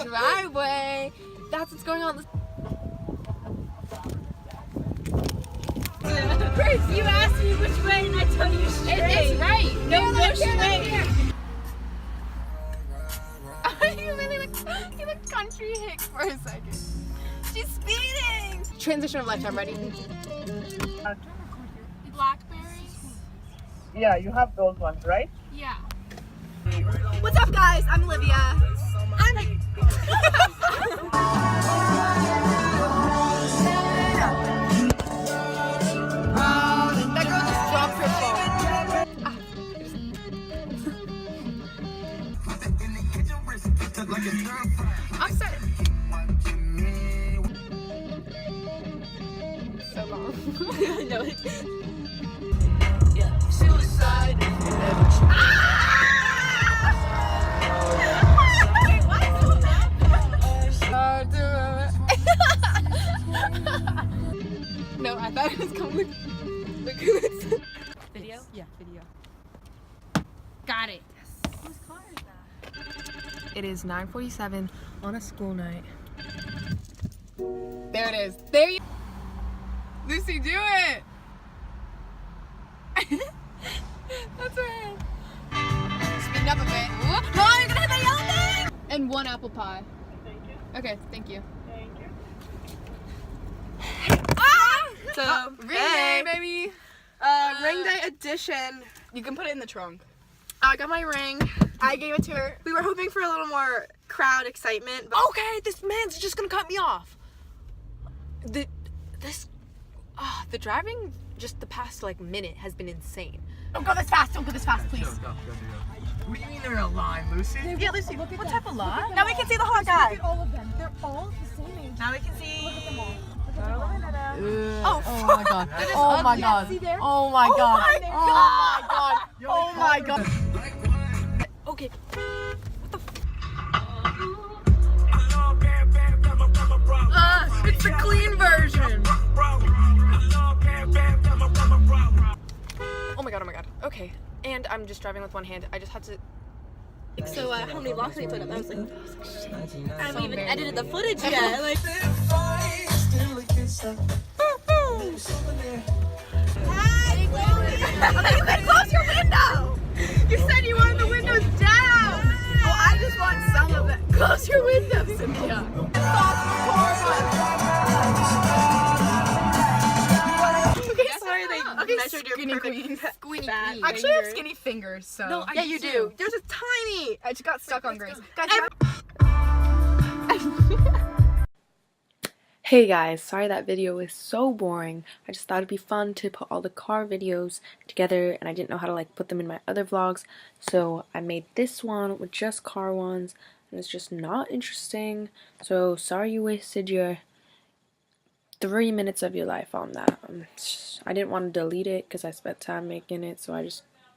driveway. That's what's going on. Chris, you asked me which way and I tell you straight. It's right. No, straight. You look country hick for a second. She's speeding. Transition of lifetime. Ready? Blackberries? Yeah, you have those ones, right? Yeah. What's up, guys? I'm Olivia. That girl just dropped her phone. I'm sorry. So long. I know it. Yeah. Suicide. No, I thought it was coming. Look at this. Video? Yeah, video. Got it. Whose car is that? It is 9:47 on a school night. There it is. There you. Lucy, do it. That's right. Speed up a bit. No, you're gonna hit the yellow thing. And one apple pie. Thank you. Okay, thank you. Thank you. So, ring day, baby. Ring day edition. You can put it in the trunk. I got my ring. I gave it to her. We were hoping for a little more crowd excitement. But okay, this man's just gonna cut me off. The driving just the past like minute has been insane. Don't go this fast. Don't go this fast, please. What do you mean they're a line, Lucy? Yeah, Lucy. What type of lie? Now we can see the hot guy. All of them. They're all the same age. Now we can see. Look at them all. Oh, Oh my god. Oh my god. See there? Oh my god. my Oh my god. okay. It's the clean version. Oh my god. Okay. And I'm just driving with one hand. I just had to. So how many vlogs did you put up? I was like, I haven't even edited the footage yet. Like. You can close your window. You said you wanted the windows down. Well, I just want some of it. Close your window, Cynthia. Okay, sorry they measured your skinny perfect queen. Skinny fat queen. Actually, I have finger. skinny fingers, so. No, yeah, you do. There's a tiny. I just got stuck on Grace. Guys, Hey guys, sorry that video was so boring. I just thought it'd be fun to put all the car videos together and I didn't know how to like put them in my other vlogs. So I made this one with just car ones and it's just not interesting. So sorry you wasted your 3 minutes of your life on that. I didn't want to delete it because I spent time making it, so I just